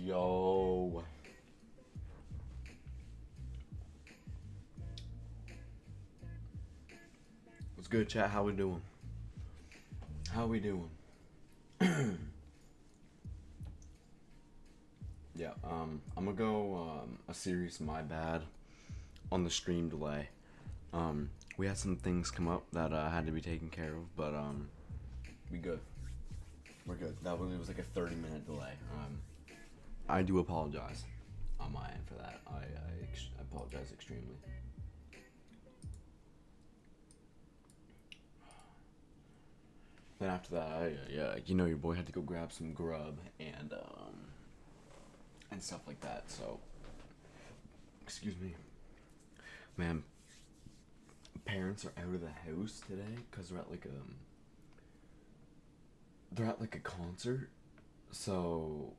Yo. What's good, chat? How we doing? How we doing? Yeah, I'm gonna go a serious my bad on the stream delay. We had some things come up that had to be taken care of, but we good. We're good. It was like a 30-minute delay. I do apologize on my end for that. I apologize extremely. Then after that, your boy had to go grab some grub and stuff like that. So, excuse me, man. Parents are out of the house today because they're at like a concert. So,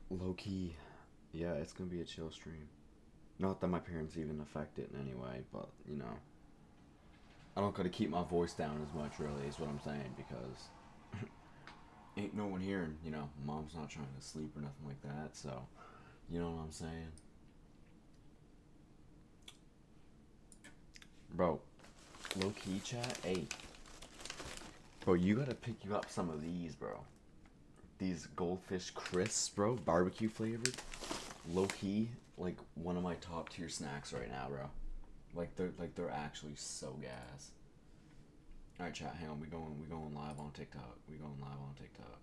low key, yeah, it's gonna be a chill stream. Not that my parents even affect it in any way, but I don't gotta keep my voice down as much, really, is what I'm saying, because ain't no one here, and, mom's not trying to sleep or nothing like that, so, you know what I'm saying? Bro, low key chat, hey. Bro, you gotta pick you up some of these, bro. These goldfish crisps, bro, barbecue flavored. Low key, like one of my top tier snacks right now, bro. They're actually so gas. All right, chat. Hang on. We going live on TikTok. We going live on TikTok.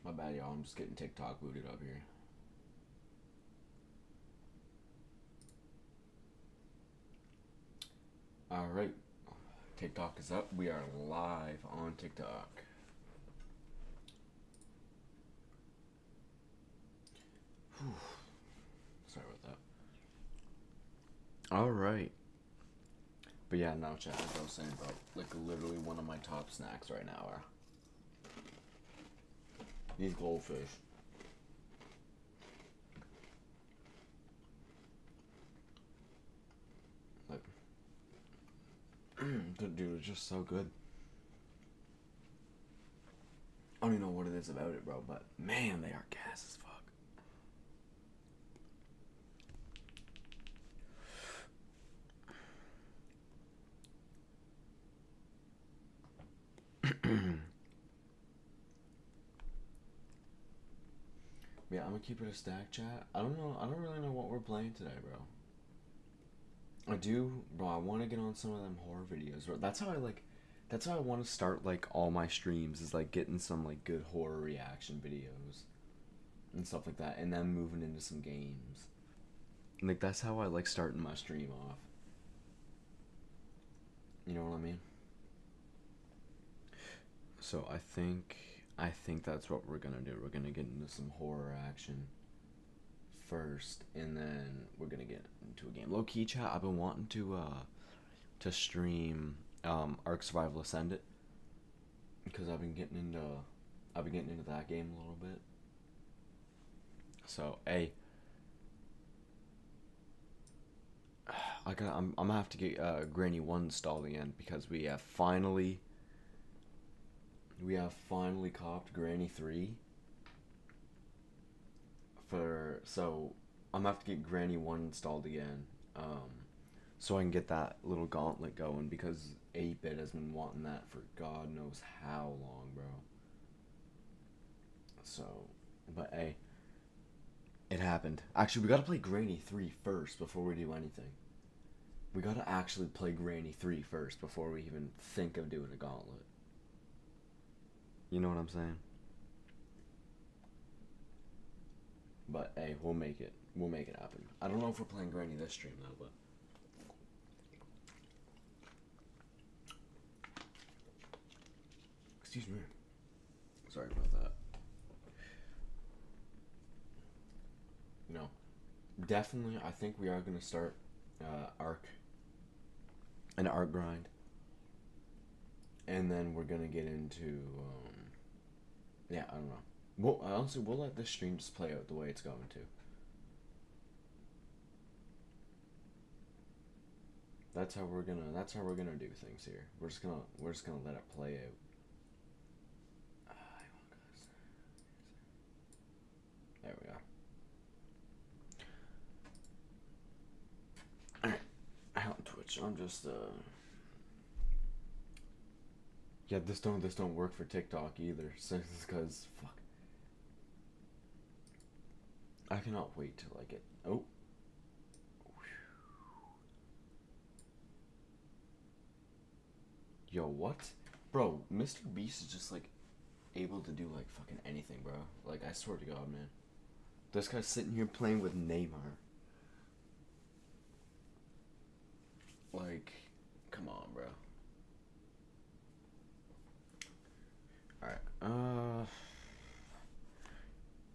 My bad, y'all. I'm just getting TikTok booted up here. All right. TikTok is up. We are live on TikTok. Whew. Sorry about that. All right. But yeah, no, chat. As I was saying, bro, like literally one of my top snacks right now are these goldfish. Like, dude, it's just so good. I don't even know what it is about it, bro, but man, they are gas as fuck. Yeah, I'm gonna keep it a stack, chat. I don't know. I don't really know what we're playing today, bro. I do, bro. I want to get on some of them horror videos. Bro. That's how I like. That's how I want to start like all my streams. Is like getting some like good horror reaction videos and stuff like that, and then moving into some games. Like that's how I like starting my stream off. You know what I mean? So I think that's what we're gonna do. We're gonna get into some horror action first, and then we're gonna get into a game. Low key chat. I've been wanting to stream Ark Survival Ascended because I've been getting into that game a little bit. So hey, I'm gonna have to get Granny 1 installed again because we have finally copped Granny 3 so I'm gonna have to get Granny 1 installed again, so I can get that little gauntlet going because 8-bit has been wanting that for God knows how long, bro. So, but hey, it happened. Actually, we gotta play Granny 3 first before we do anything. We gotta actually play Granny 3 first before we even think of doing a gauntlet. You know what I'm saying? But hey, we'll make it. We'll make it happen. I don't know if we're playing Granny this stream though, but excuse me. Sorry about that. definitely, I think we are gonna start arc an art grind, and then we're gonna get into yeah, I don't know. Well, honestly, we'll let this stream just play out the way it's going to. That's how we're gonna. That's how we're gonna do things here. We're just gonna let it play out. There we are. Alright. Out on Twitch. I'm just yeah, this don't work for TikTok either. So it's because fuck. I cannot wait till I get oh. Yo, what? Bro, Mr. Beast is just like able to do like fucking anything, bro. Like I swear to God, man. This guy's sitting here playing with Neymar. Like, come on, bro. Alright,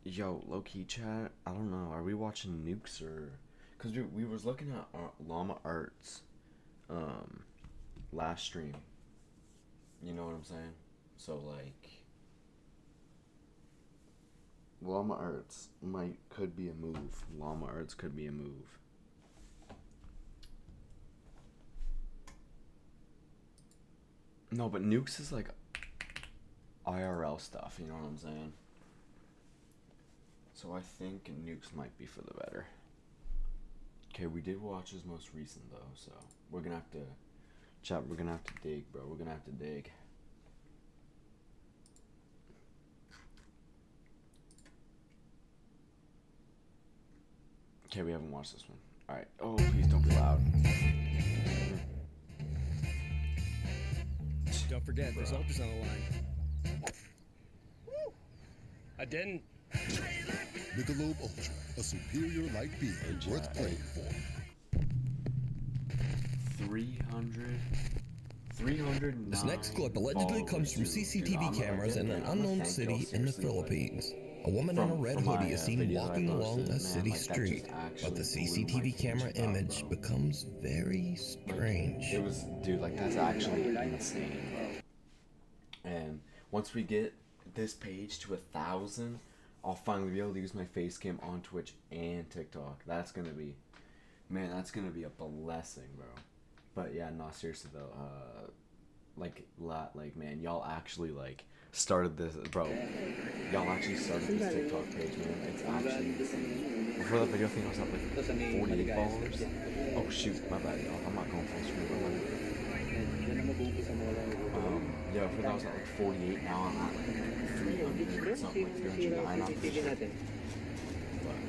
yo, low-key chat, I don't know, are we watching Nukes or... Because we was looking at Llama Arts, last stream. You know what I'm saying? So, like... Llama Arts could be a move. Llama Arts could be a move. No, but Nukes is like IRL stuff, you know what I'm saying? So I think Nukes might be for the better. Okay, we did watch his most recent though, so we're gonna have to... Chat, we're gonna have to dig, bro. We're gonna have to dig. Okay, we haven't watched this one. Alright. Oh, please don't be loud. Don't forget, there's ultras on the line. Woo! I didn't. Michelob Ultra, a superior light beer worth playing for. 309 This next clip allegedly comes from CCTV cameras in an unknown city in the Philippines. A woman in a red hoodie is seen walking along a city street, but the CCTV camera image becomes very strange. It was, dude, like that's actually insane, bro. And once we get this page to 1,000, I'll finally be able to use my face cam on Twitch and TikTok. That's gonna be, man, that's gonna be a blessing, bro. But yeah, no, seriously though, like man, y'all actually like started this, bro. Y'all actually started this TikTok page, man. It's actually insane. Before that video thing, I was at like 48 followers. Oh shoot, my bad, y'all. I'm not going full screen, bro. Yeah, before that I was at like 48. Now I'm at like 300 something, like 309 on the page. But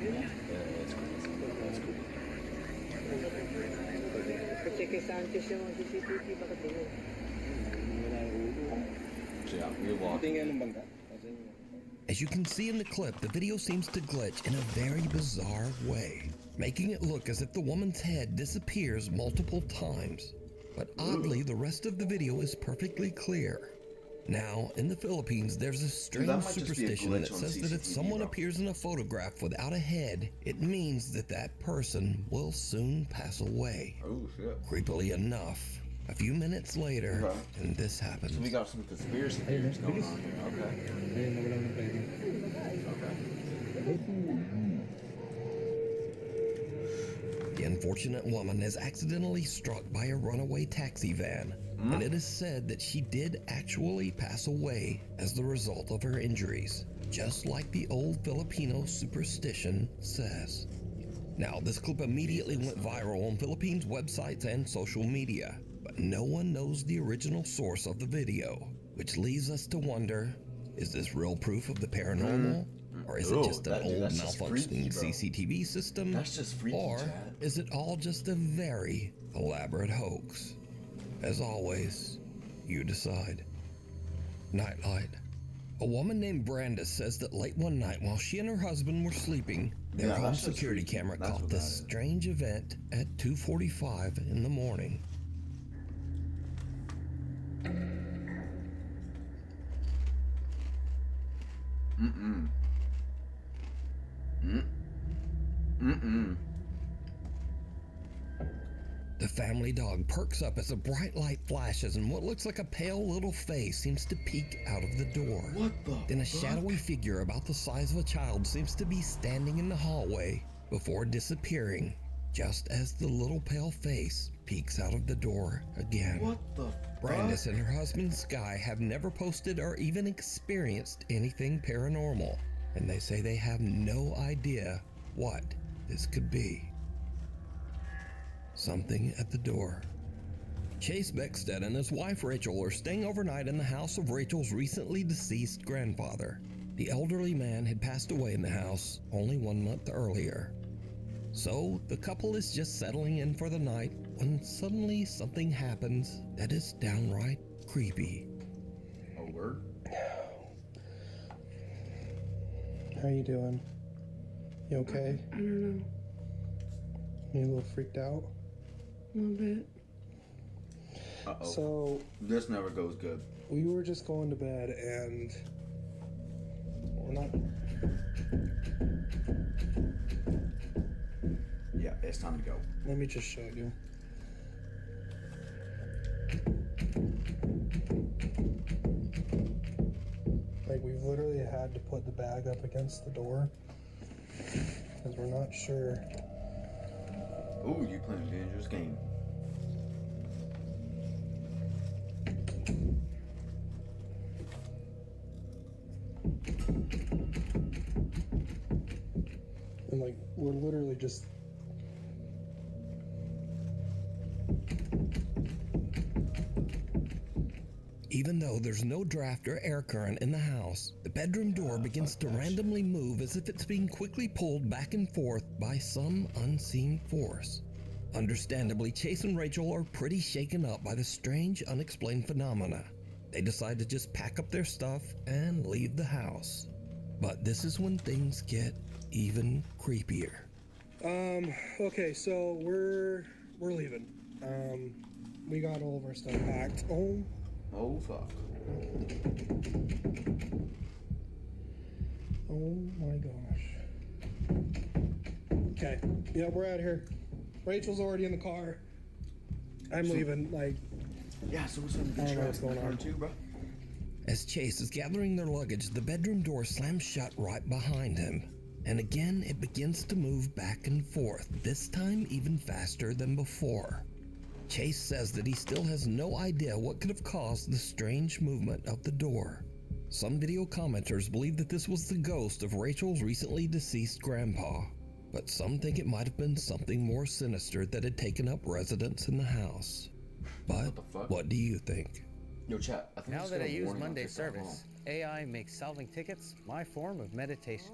yeah, it's crazy. It's cool. Yeah, we walked. As you can see in the clip, the video seems to glitch in a very bizarre way, making it look as if the woman's head disappears multiple times. But oddly, the rest of the video is perfectly clear. Now, in the Philippines, there's a strange superstition that says that if someone appears in a photograph without a head, it means that that person will soon pass away. Oh shit. Creepily enough, a few minutes later, and this happens. So we got some conspiracy theories going on here. The unfortunate woman is accidentally struck by a runaway taxi van, and it is said that she did actually pass away as the result of her injuries, just like the old Filipino superstition says. Now, this clip immediately went viral on Philippines websites and social media, but no one knows the original source of the video, which leaves us to wonder, is this real proof of the paranormal? Or is it just an old malfunctioning CCTV system? That's just freaky, or Chad. is it all just a very elaborate hoax? As always, you decide. Nightlight. A woman named Brandis says that late one night while she and her husband were sleeping, their home security camera caught this strange event at 2:45 in the morning. Mm-mm. The family dog perks up as a bright light flashes and what looks like a pale little face seems to peek out of the door. What the Then a fuck? shadowy figure about the size of a child seems to be standing in the hallway before disappearing, just as the little pale face peeks out of the door again. What the Brandis fuck? and her husband Sky have never posted or even experienced anything paranormal, and they say they have no idea what this could be. Something at the door. Chase Beckstead and his wife Rachel are staying overnight in the house of Rachel's recently deceased grandfather. The elderly man had passed away in the house only 1 month earlier. So the couple is just settling in for the night when suddenly something happens that is downright creepy. A word? How you doing? You okay? I don't know. You a little freaked out? A little bit. Uh-oh. So, This never goes good. we were just going to bed and we're not... Yeah, it's time to go. Let me just show you. Like, we've literally had to put the bag up against the door because we're not sure. Ooh, you playing a dangerous game. And, like, we're literally just... Even though there's no draft or air current in the house, the bedroom door begins to randomly move as if it's being quickly pulled back and forth by some unseen force. Understandably, Chase and Rachel are pretty shaken up by the strange, unexplained phenomena. They decide to just pack up their stuff and leave the house. But this is when things get even creepier. Okay, so we're leaving. We got all of our stuff packed. Oh, fuck. Oh my gosh. Okay, yeah, we're out of here. Rachel's already in the car. I'm leaving, like, Yeah, so what's gonna I don't get know what's trapped in going the on. car too, bro? As Chase is gathering their luggage, the bedroom door slams shut right behind him. And again, it begins to move back and forth, this time even faster than before. Chase says that he still has no idea what could have caused the strange movement of the door. Some video commenters believe that this was the ghost of Rachel's recently deceased grandpa, but some think it might have been something more sinister that had taken up residence in the house. But What the fuck? what do you think? Yo, chat, I think Now it's that got I a use warning on Monday TikTok. Service, AI makes solving tickets my form of meditation.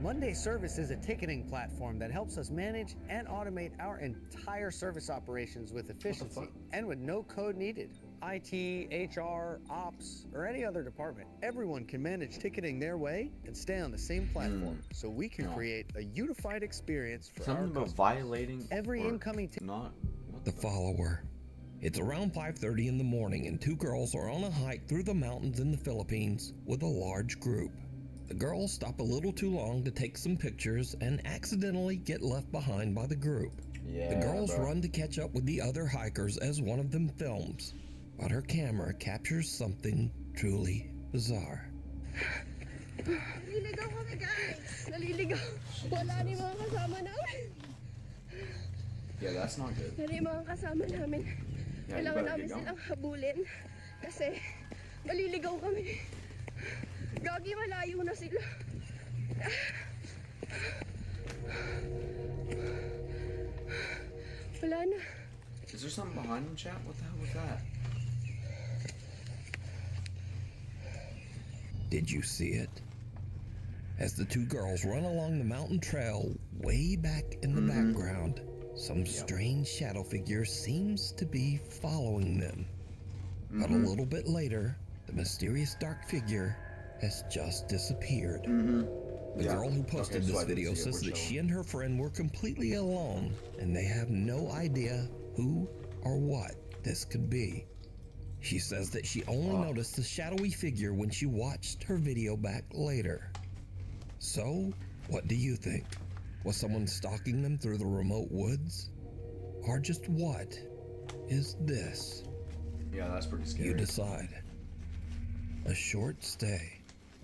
Monday Service is a ticketing platform that helps us manage and automate our entire service operations with efficiency fuck? and with no code needed. IT, HR, ops, or any other department, everyone can manage ticketing their way and stay on the same platform, so we can No. create a unified experience for Something our about customers. violating Every or incoming not. What The follower. It's around 5:30 in the morning and two girls are on a hike through the mountains in the Philippines with a large group. The girls stop a little too long to take some pictures and accidentally get left behind by the group. Yeah, The girls bro. run to catch up with the other hikers as one of them films, but her camera captures something truly bizarre. Naliligaw kami, guys! Naliligaw! Wala ni mga kasama namin! Yeah, that's not good. Wala yung mga kasama namin. Yeah, you Kailangan better namin get going. silang habulin. Kasi naliligaw kami. Gagi, malayo na sila. Wala na. Is there something behind him, chat? What the hell was that? Did you see it? As the two girls run along the mountain trail way back in the background, some strange shadow figure seems to be following them. But a little bit later, the mysterious dark figure has just disappeared. The Yeah. girl who posted Okay, so this I did video see it. says We're that showing. she and her friend were completely alone and they have no idea who or what this could be. She says that she only noticed the shadowy figure when she watched her video back later. So, what do you think? Was someone stalking them through the remote woods? Or just what is this? Yeah, that's pretty scary. You decide. A short stay.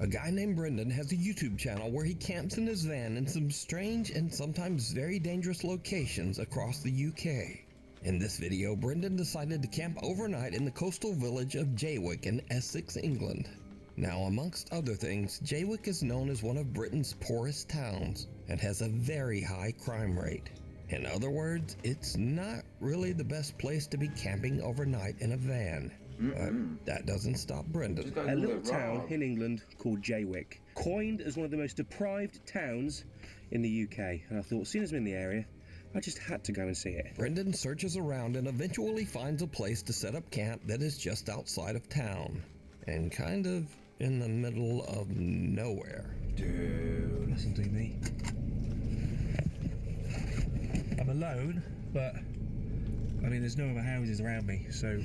A guy named Brendan has a YouTube channel where he camps in his van in some strange and sometimes very dangerous locations across the UK. In this video, Brendan decided to camp overnight in the coastal village of Jaywick in Essex, England. Now, amongst other things, Jaywick is known as one of Britain's poorest towns and has a very high crime rate. In other words, it's not really the best place to be camping overnight in a van. But that doesn't stop Brendan. A little town in England called Jaywick, coined as one of the most deprived towns in the UK. And I thought, seeing as I'm in the area, I just had to go and see it. Brendan searches around and eventually finds a place to set up camp that is just outside of town and kind of in the middle of nowhere. Dude, listen to me. I'm alone, but I mean, there's no other houses around me, so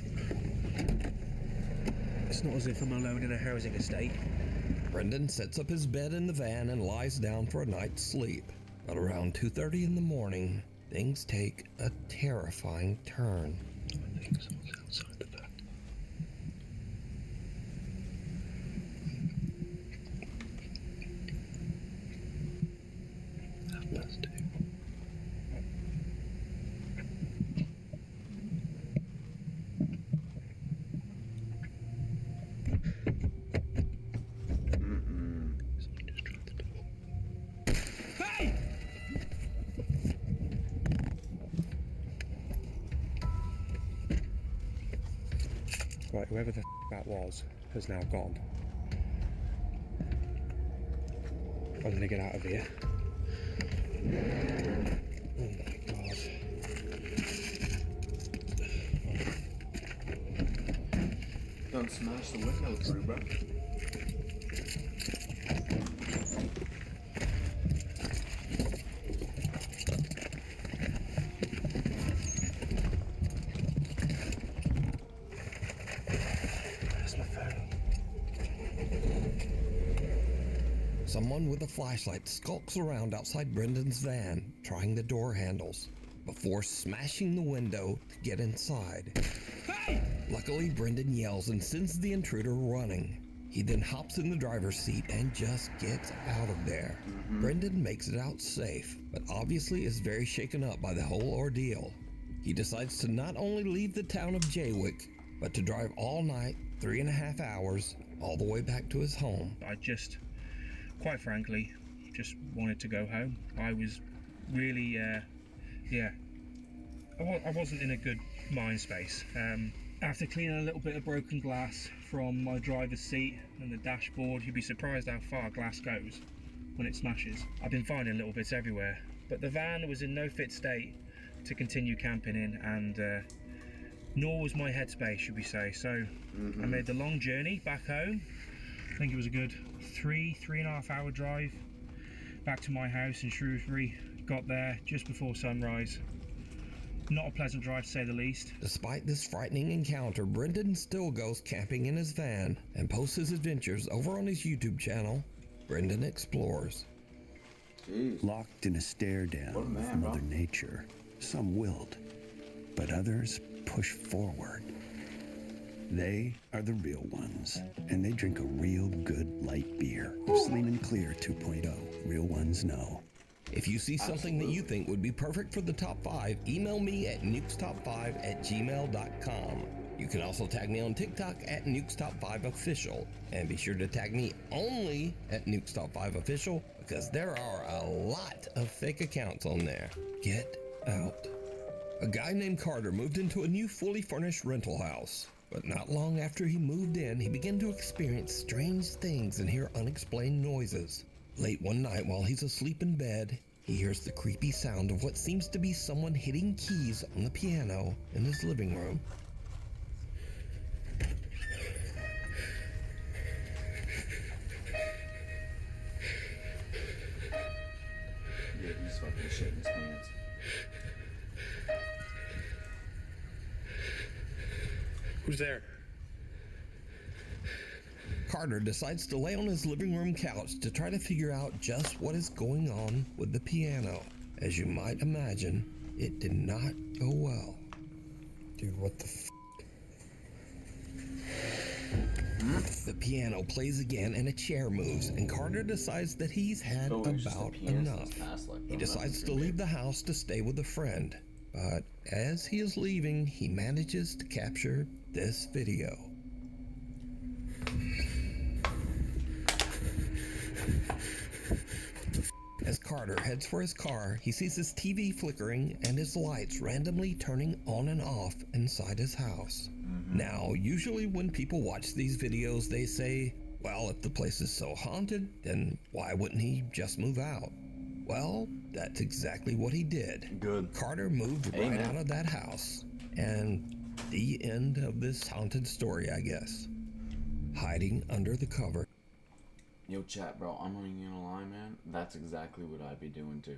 it's not as if I'm alone in a housing estate. Brendan sets up his bed in the van and lies down for a night's sleep. But around 2:30 in the morning, things take a terrifying turn. I think someone's outside the back. That must do. Someone just tried the door. Hey! Right, whoever the that was has now gone. I'm gonna get out of here. Oh my god. Don't smash the window through, bro. Where's my phone? Someone with a flashlight skulks around outside Brendan's van, trying the door handles, before smashing the window to get inside. Hey! Luckily, Brendan yells and sends the intruder running. He then hops in the driver's seat and just gets out of there. Brendan makes it out safe, but obviously is very shaken up by the whole ordeal. He decides to not only leave the town of Jaywick, but to drive all night, 3.5 hours, all the way back to his home. I just, quite frankly, just wanted to go home. I was really, I wasn't in a good mind space. After cleaning a little bit of broken glass from my driver's seat and the dashboard, you'd be surprised how far glass goes when it smashes. I've been finding little bits everywhere, but the van was in no fit state to continue camping in, and nor was my headspace, should we say. So I made the long journey back home. I think it was a good 3.5 hour drive back to my house in Shrewsbury. Got there just before sunrise. Not a pleasant drive, to say the least. Despite this frightening encounter, Brendan still goes camping in his van and posts his adventures over on his YouTube channel, Brendan Explores. Jeez. Locked in a stare down What a with man, bro. Mother Nature. Some willed, but others push forward. They are the real ones, and they drink a real good light beer. Slim and Clear 2.0. Real ones know. If you see something that you think would be perfect for the top 5, email me at nukestop5@gmail.com. You can also tag me on TikTok at nukestop5official, and be sure to tag me only at nukestop5official, because there are a lot of fake accounts on there. Get out. A guy named Carter moved into a new fully furnished rental house. But not long after he moved in, he began to experience strange things and hear unexplained noises. Late one night while he's asleep in bed, he hears the creepy sound of what seems to be someone hitting keys on the piano in his living room. Yeah, he's fucking shitting his pants. Who's there? Carter decides to lay on his living room couch to try to figure out just what is going on with the piano. As you might imagine, it did not go well. Dude, what the f? The piano plays again and a chair moves, and Carter decides that he's had about enough. He decides to leave the house to stay with a friend, but as he is leaving, he manages to capture this video. As Carter heads for his car, he sees his TV flickering and his lights randomly turning on and off inside his house. Now, usually when people watch these videos, they say, well, if the place is so haunted, then why wouldn't he just move out? Well, that's exactly what he did. Good. Carter moved right out of that house. And the end of this haunted story, I guess. Hiding under the cover. Yo, chat, bro, I'm not even gonna lie, man. That's exactly what I'd be doing too.